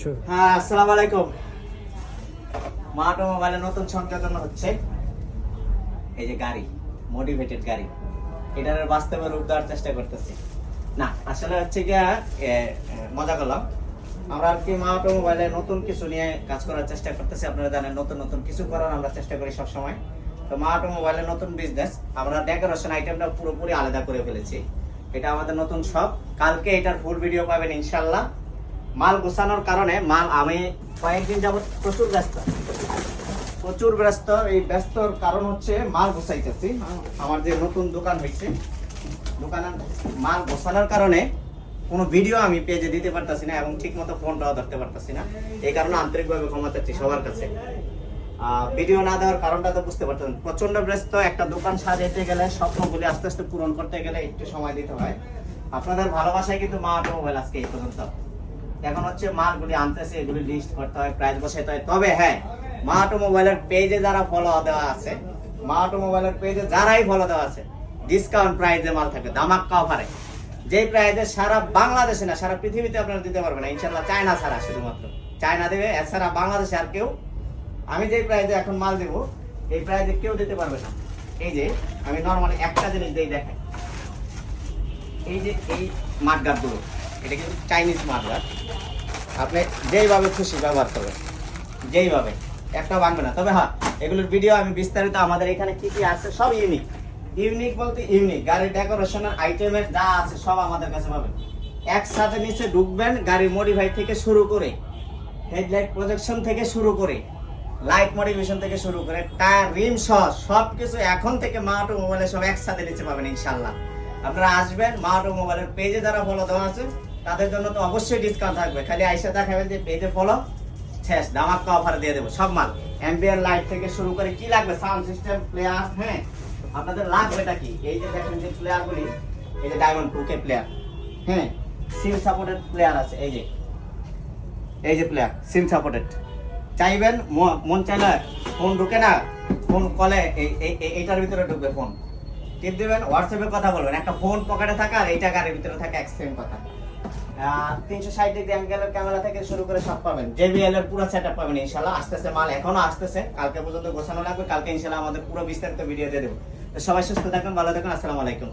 হ্যাঁ, আসসালামু আলাইকুম। মা অটোমোবাইলে নতুন সংযোজন হচ্ছে এই যে গাড়ি, মোটিভেটেড গাড়ি, এটার বাস্তবে রূপ দেওয়ার চেষ্টা করতেছি। না, আসলে হচ্ছে গিয়া মজা করলাম। আমরা আর কি মা অটোমোবাইলে নতুন কিছু নিয়ে কাজ করার চেষ্টা করতেছি। আপনারা জানেন নতুন নতুন কিছু করার আমরা চেষ্টা করি সব সময়। তো মা অটোমোবাইলের নতুন বিজনেস, আমরা ডেকোরেশন আইটেমটা পুরোপুরি আলাদা করে ফেলেছি। এটা আমাদের নতুন শপ। কালকে এটার ফুল ভিডিও পাবেন ইনশাল্লাহ। মাল গোছানোর কারণে আমি কয়েকদিন যাবত প্রচুর ব্যস্ত। এই ব্যস্তর কারণ হচ্ছে মাল গোছাইতেছি। আমার যে নতুন দোকান হয়েছে, দোকানের মাল গোছানোর কারণে কোনো ভিডিও আমি পেজে দিতে পারতাছি না এবং ঠিক মতো ফোনটাও ধরতে পারতাছি না। এই কারণে আন্তরিকভাবে ক্ষমা চাচ্ছি সবার কাছে। ভিডিও না দেওয়ার কারণটা তো বুঝতে পারতেন, প্রচন্ড ব্যস্ত। একটা দোকান সাজাইতে গেলে, স্বপ্নগুলি আস্তে আস্তে পূরণ করতে গেলে একটু সময় দিতে হয়। আপনাদের ভালোবাসায় কিন্তু মা অটোমোবাইল আজকে এই পর্যন্ত। এখন হচ্ছে মালগুলি আনতেছে, এগুলি লিস্ট করতে হয়, প্রাইস বসাইতে হয়। তবে হ্যাঁ, মা অটোমোবাইলের পেজে যারা ফলো দেওয়া আছে, মা অটোমোবাইলের পেজে যারাই ফলো দেওয়া আছে, ডিসকাউন্ট প্রাইসে মাল থাকে, ধামাক্কা অফারে। যে প্রাইসে সারা বাংলাদেশে না, সারা পৃথিবীতে আপনারা দিতে পারবেন না ইনশাআল্লাহ। চায়না ছাড়া, শুধুমাত্র চায়না দেবে, এছাড়া বাংলাদেশে আর কেউ, আমি যে প্রাইসে এখন মাল দেবো এই প্রাইসে কেউ দিতে পারবে না। এই যে আমি নরমালি একটা জিনিস দিয়ে দেখাই, এই যে এই মাঠগাট গুলো, এটা কিন্তু চাইনিজ মাঠগাট। আপনি যেইভাবে খুশি ব্যবহার করবেন, যেইভাবে, একটা ভাঙবে না। তবে হ্যাঁ, এগুলোর ভিডিও আমি বিস্তারিত, আমাদের এখানে কি কি আছে সব ইউনিক বলতে ইউনিক গাড়ির ডেকোরেশনের আইটেমের যা আছে সব আমাদের কাছে পাবেন। একসাথে নিচে ঢুকবেন, গাড়ির মডিফাই থেকে শুরু করে, হেডলাইট প্রজেকশন থেকে শুরু করে, লাইট মডিফিকেশন থেকে শুরু করে, টায়ার, রিম সহ সবকিছু এখন থেকে মা অটোমোবাইলে সব একসাথে নিচে পাবেন ইনশাআল্লাহ। আপনারা আসবেন, মা অটোমোবাইলের পেজে যারা ফলো দেওয়া আছে তাদের জন্য তো অবশ্যই ডিসকাউন্ট থাকবে। খালি আইসা দেখাবেন যে পেজে ফলো, শেষ, ধামাক্কা অফার দিয়ে দেবো সব মাল। অ্যাম্বিয়ার লাইট থেকে শুরু করে কি লাগবে, সাউন্ড সিস্টেম, প্লেয়ার। হ্যাঁ, আপনাদের লাগবেটা কি, এই যে দেখেন যে প্লেয়ার গুলি, এই যে ডায়মন্ড 2K প্লেয়ার, হ্যাঁ, সিম সাপোর্টেড প্লেয়ার আছে। এই যে প্লেয়ার সিম সাপোর্টেড, চাইবেন মন চাইলে ফোন ঢুকে না, ফোন কলে এইটার ভিতরে ঢুকবে, ফোন টিপ দিবেন, হোয়াটসঅ্যাপে কথা বলবেন। একটা ফোন পকেটে থাকা আর এইটা গাড়ির ভিতরে থাকে, এক সেম কথা। 360 ডিগ্রি অ্যাঙ্গেলের ক্যামেরা থেকে শুরু করে সব পাবেন। JBL এর পুরো সেটআপ পাবেন ইনশাআল্লাহ। আসতেছে মাল, এখনো আসতেছে, কালকে পর্যন্ত গোছানো লাগবে। কালকে ইনশাআল্লাহ আমাদের পুরো বিস্তারিত ভিডিও দিয়ে দেবো। সবাই সুস্থ থাকুন, ভালো থাকুন, আসসালামু আলাইকুম।